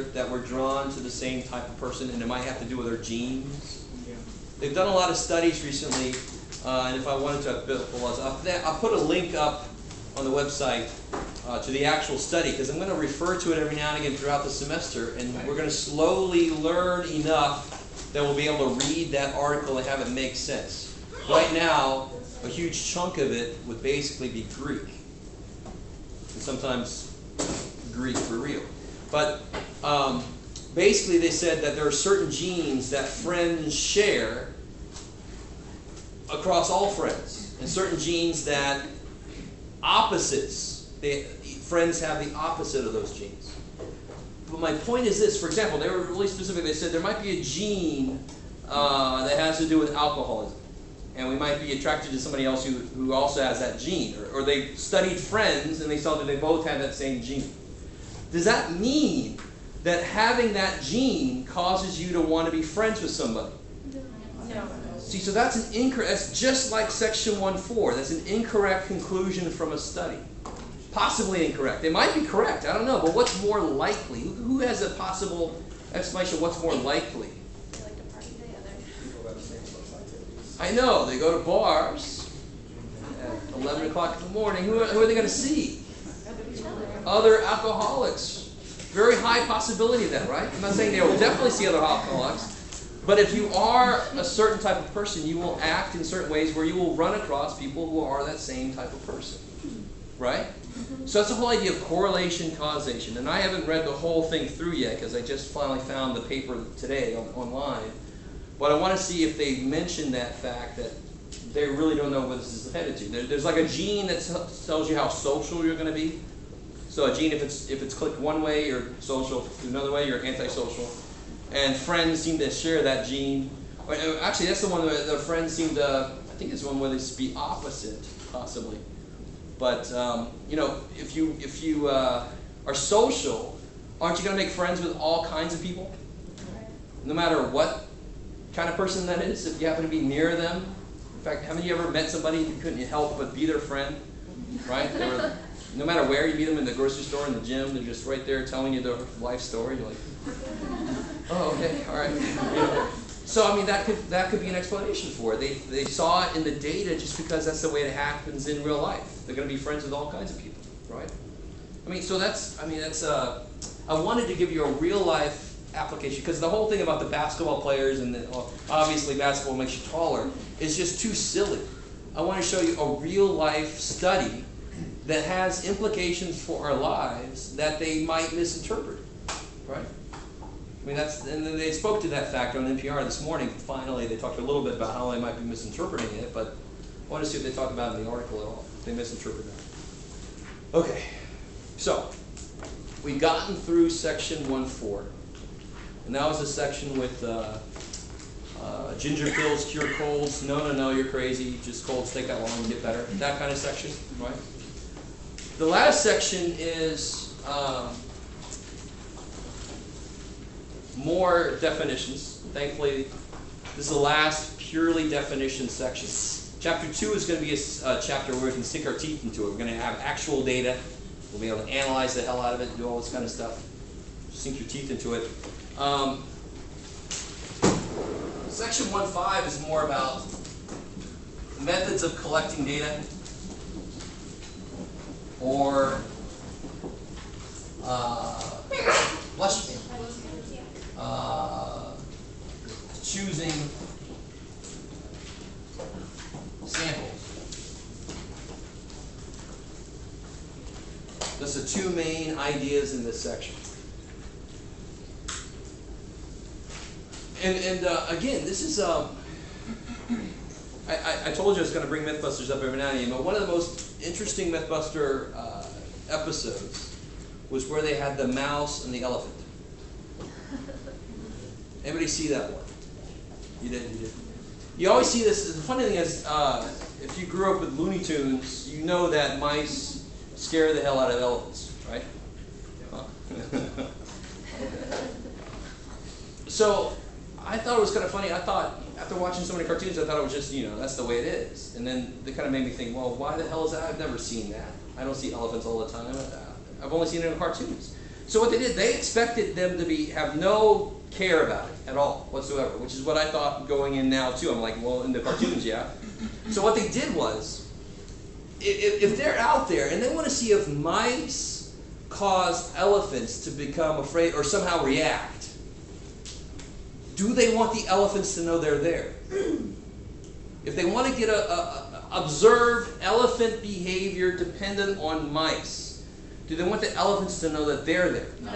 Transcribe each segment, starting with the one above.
that we're drawn to the same type of person, and it might have to do with our genes. Yeah. They've done a lot of studies recently, and if I wanted to, I'll put a link up on the website to the actual study, because I'm going to refer to it every now and again throughout the semester, and we're going to slowly learn enough that we'll be able to read that article and have it make sense. Right now, a huge chunk of it would basically be Greek, and sometimes Greek for real. But basically they said that there are certain genes that friends share across all friends, and certain genes that opposites, friends have the opposite of those genes. But my point is this, for example, they were really specific. They said there might be a gene that has to do with alcoholism, and we might be attracted to somebody else who also has that gene. Or they studied friends and they saw that they both had that same gene. Does that mean that having that gene causes you to want to be friends with somebody? No. See, so that's an incorrect. That's just like section 1.4. That's an incorrect conclusion from a study. Possibly incorrect. It might be correct. I don't know. But what's more likely? Who has a possible explanation of what's more likely? They like to party together. People have the same social activities. I know. They go to bars at 11 o'clock in the morning. Who are they going to see? Each other. Other alcoholics. Very high possibility of that, right? I'm not saying they will definitely see other alcoholics. But if you are a certain type of person, you will act in certain ways where you will run across people who are that same type of person. Right? So that's the whole idea of correlation, causation. And I haven't read the whole thing through yet because I just finally found the paper today online. But I want to see if they mention that fact that they really don't know what this is headed to. There's like a gene that tells you how social you're going to be. So a gene, if it's clicked one way, you're social. Another way, you're antisocial. And friends seem to share that gene. Actually, that's the one where the friends seem to, I think it's one where they be opposite, possibly. But, if you are social, aren't you going to make friends with all kinds of people? No matter what kind of person that is, if you happen to be near them. In fact, haven't you ever met somebody you couldn't help but be their friend? Right? No matter where you meet them, in the grocery store, in the gym, they're just right there telling you their life story. You're like, oh, okay, all right. So, I mean, that could be an explanation for it. They saw it in the data just because that's the way it happens in real life. They're going to be friends with all kinds of people, right? I wanted to give you a real life application, because the whole thing about the basketball players and obviously basketball makes you taller is just too silly. I want to show you a real life study that has implications for our lives that they might misinterpret, right? I mean, and then they spoke to that fact on NPR this morning. Finally, they talked a little bit about how they might be misinterpreting it, but I want to see if they talk about it in the article at all. If they misinterpret that. Okay, so we've gotten through section 1.4, and that was the section with ginger pills cure colds. No, you're crazy. Just colds take that long and get better. That kind of section, right? The last section is more definitions. Thankfully, this is the last purely definition section. Chapter 2 is going to be a chapter where we can sink our teeth into it. We're going to have actual data. We'll be able to analyze the hell out of it and do all this kind of stuff. Sink your teeth into it. Section 1.5 is more about methods of collecting data, or choosing samples. Those are two main ideas in this section. And again, this is I told you I was going to bring Mythbusters up every now and again, but one of the most interesting Mythbuster episodes was where they had the mouse and the elephant. Anybody see that one? You did. You always see this. The funny thing is, if you grew up with Looney Tunes, you know that mice scare the hell out of elephants, right? Huh? So I thought it was kind of funny. I thought, after watching so many cartoons, I thought it was just, that's the way it is. And then they kind of made me think, well, why the hell is that? I've never seen that. I don't see elephants all the time. I've only seen it in cartoons. So what they did, they expected them to have no care about it at all whatsoever, which is what I thought going in now too. I'm like, well, in the cartoons, yeah. So what they did was, if they're out there and they want to see if mice cause elephants to become afraid or somehow react, do they want the elephants to know they're there? If they want to get observe elephant behavior dependent on mice, do they want the elephants to know that they're there? No.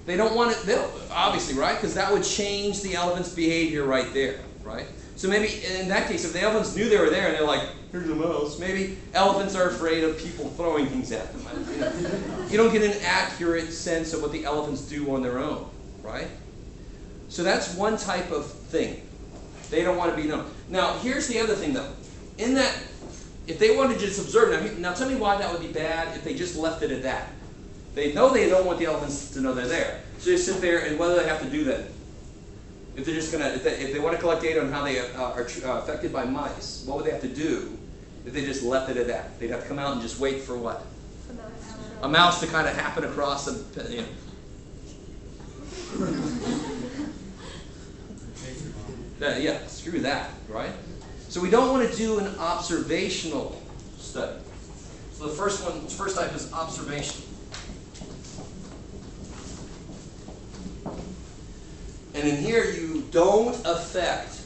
They don't want it, obviously, right? Because that would change the elephant's behavior right there, right? So maybe in that case, if the elephants knew they were there and they're like, here's a mouse, maybe elephants are afraid of people throwing things at them. You don't get an accurate sense of what the elephants do on their own, right? So that's one type of thing. They don't want to be known. Now, here's the other thing, though. In that, if they wanted to just observe, now tell me why that would be bad if they just left it at that. They know they don't want the elephants to know they're there. So they sit there, and what do they have to do then? If they're just gonna, if they want to collect data on how they are affected by mice, what would they have to do if they just left it at that? They'd have to come out and just wait for what? A mouse to kind of happen across them. You know. Yeah, screw that, right? So we don't want to do an observational study. So the first type is observation. And in here, you don't affect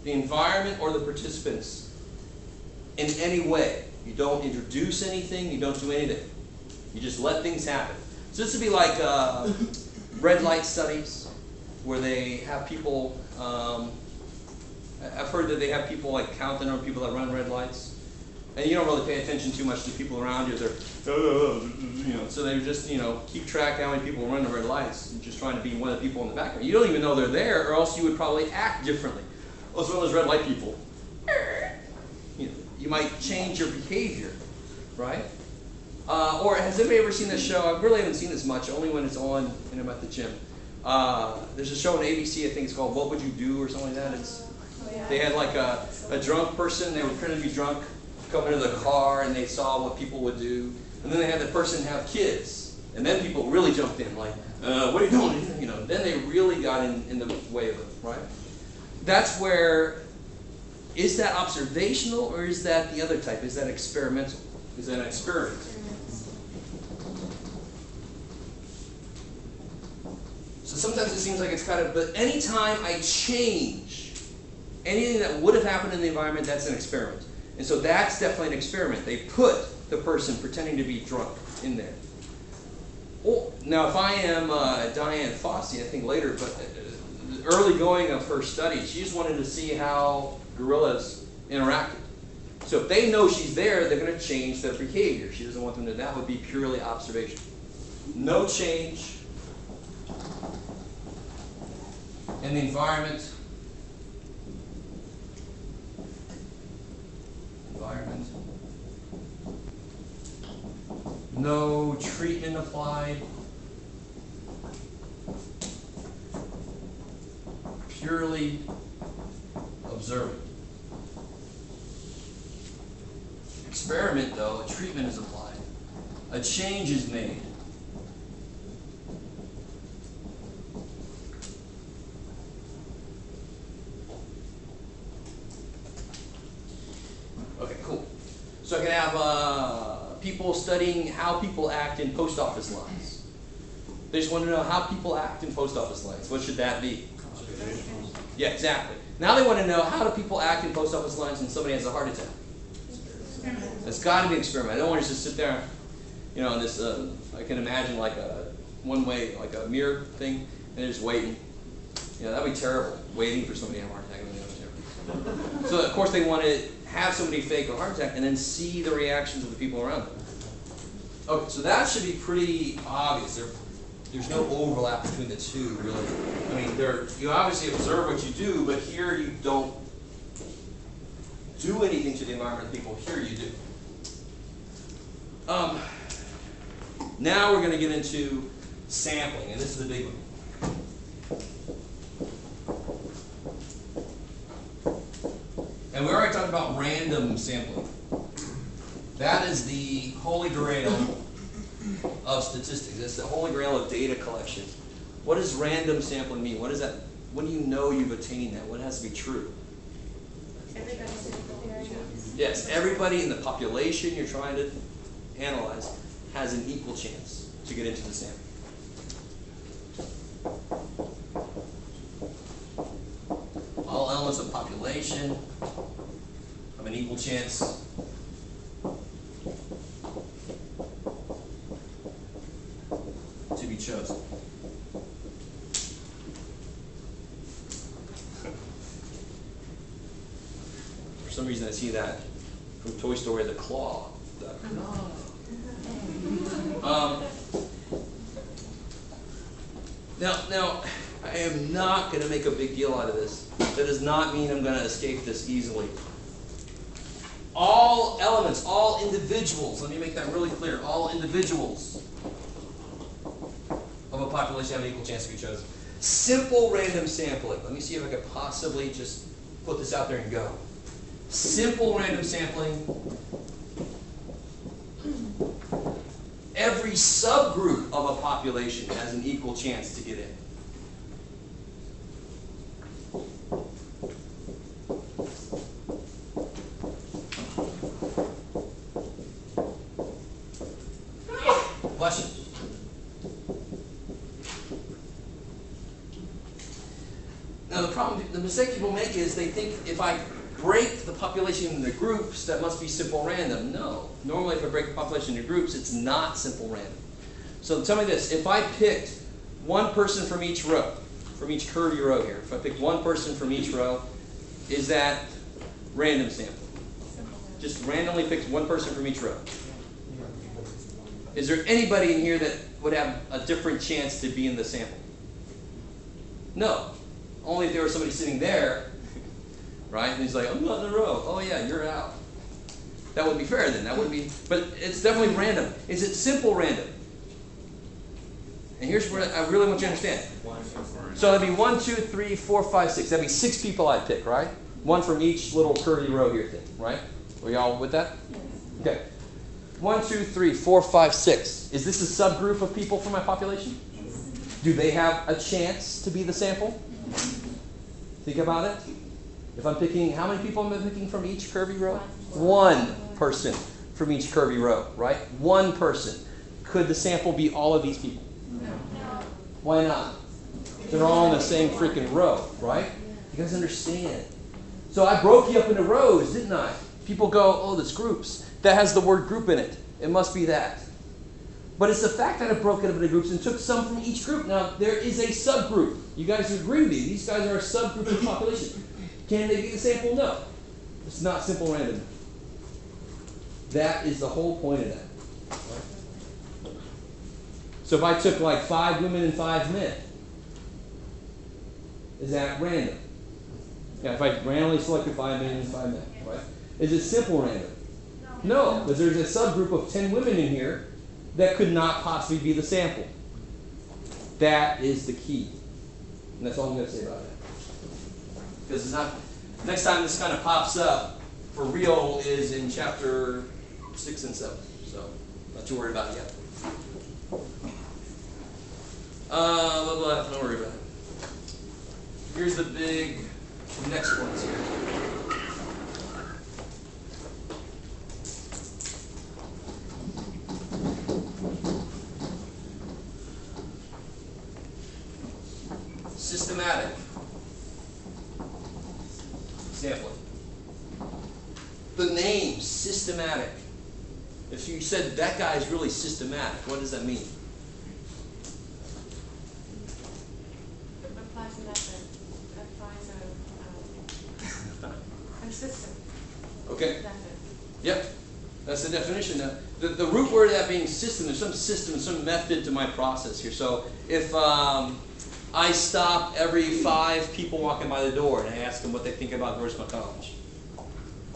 the environment or the participants in any way. You don't introduce anything. You don't do anything. You just let things happen. So this would be like red light studies, where they have people. I've heard that they have people like count the number of people that run red lights, and you don't really pay attention too much to people around you. They're, so they just keep track of how many people run the red lights, and just trying to be one of the people in the background. You don't even know they're there, or else you would probably act differently. Oh, it's one of those red light people. You might change your behavior, right? Or has anybody ever seen this show? I really haven't seen this much, only when it's on and I'm at the gym. There's a show on ABC, I think it's called What Would You Do or something like that. They had like a drunk person, they were pretending to be drunk, come into the car and they saw what people would do. And then they had the person have kids. And then people really jumped in, like, what are you doing? Then they really got in the way of it, right? That's where, is that observational or is that the other type? Is that experimental? Is that an experiment? So sometimes it seems like it's kind of, but anytime I change anything that would have happened in the environment, that's an experiment. And so that's definitely an experiment. They put the person pretending to be drunk in there. Oh, now if I am Diane Fossey, I think later, but the early going of her study, she just wanted to see how gorillas interacted. So if they know she's there, they're going to change their behavior. She doesn't want them to, that would be purely observation. No change in the environment. No treatment applied. Purely observing. Experiment, though, a treatment is applied. A change is made. Okay, cool. So I can have people studying how people act in post office lines. They just want to know how people act in post office lines. What should that be? Yeah, exactly. Now they want to know how do people act in post office lines when somebody has a heart attack. It's got to be an experiment. I don't want to just sit there, in this. I can imagine like a one-way, like a mirror thing, and they're just waiting. That'd be terrible. Waiting for somebody to have a heart attack. So of course they want to have somebody fake a heart attack and then see the reactions of the people around them. Okay, so that should be pretty obvious. There's no overlap between the two, really. I mean, you obviously observe what you do, but here you don't do anything to the environment. People, here you do. Now we're going to get into sampling, and this is the big one. And we already talked about random sampling. That is the holy grail of statistics. It's the holy grail of data collection. What does random sampling mean? What is that? When do you know you've attained that? What has to be true? Everybody's in the variance. Yes, everybody in the population you're trying to analyze has an equal chance to get into the sample. All elements of population have an equal chance to be chosen. For some reason I see that from Toy Story, the claw. Now, I am not going to make a big deal out of this. That does not mean I'm going to escape this easily. All elements, all individuals, let me make that really clear, all individuals of a population have an equal chance to be chosen. Simple random sampling. Let me see if I could possibly just put this out there and go. Simple random sampling. Every subgroup of a population has an equal chance to get in. Question? Now the mistake people make is they think if I break the population into groups, that must be simple random. No. Normally if I break the population into groups, it's not simple random. So tell me this, if I picked one person from each row, from each curvy row here, if I picked one person from each row, is that random sampling? Just randomly picked one person from each row. Is there anybody in here that would have a different chance to be in the sample? No. Only if there was somebody sitting there, right? And he's like, I'm not in the row. Oh yeah, you're out. That would be fair then. That would be, but it's definitely random. Is it simple random? And here's what I really want you to understand. So that'd be 1, 2, 3, 4, 5, 6. That'd be 6 people I'd pick, right? One from each little curly row here thing, right? Are y'all with that? Okay. 1, 2, 3, 4, 5, 6. Is this a subgroup of people from my population? Do they have a chance to be the sample? Think about it. If I'm picking, how many people am I picking from each curvy row? One person from each curvy row, right? One person. Could the sample be all of these people? No. Why not? They're all in the same freaking row, right? You guys understand? So I broke you up into rows, didn't I? People go, oh, that's groups. That has the word group in it. It must be that. But it's the fact that I broke it up into groups and took some from each group. Now, there is a subgroup. You guys agree with me. These guys are a subgroup of the population. Can they be the sample? No. It's not simple random. That is the whole point of that. So if I took like 5 women and 5 men, is that random? Yeah, if I randomly selected 5 men and 5 men, right? Is it simple random? No, because there's a subgroup of 10 women in here that could not possibly be the sample. That is the key. And that's all I'm going to say about that. Because it's not, next time this kind of pops up for real is in chapter 6 and 7. So, not too worried about it yet. Don't worry about it. Here's the big next ones here. Systematic sampling. The name, systematic. If you said that guy is really systematic, what does that mean? It applies a method. Applies a system. Okay. Method. Yep. That's the definition. Now, the root word of that being system, there's some system, some method to my process here. So if I stop every 5 people walking by the door and I ask them what they think about Grossmont College,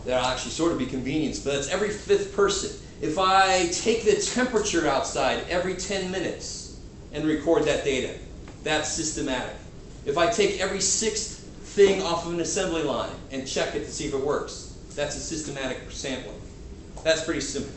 that'll actually sort of be convenience, but that's every 5th person. If I take the temperature outside every 10 minutes and record that data, that's systematic. If I take every 6th thing off of an assembly line and check it to see if it works, that's a systematic sampling. That's pretty simple.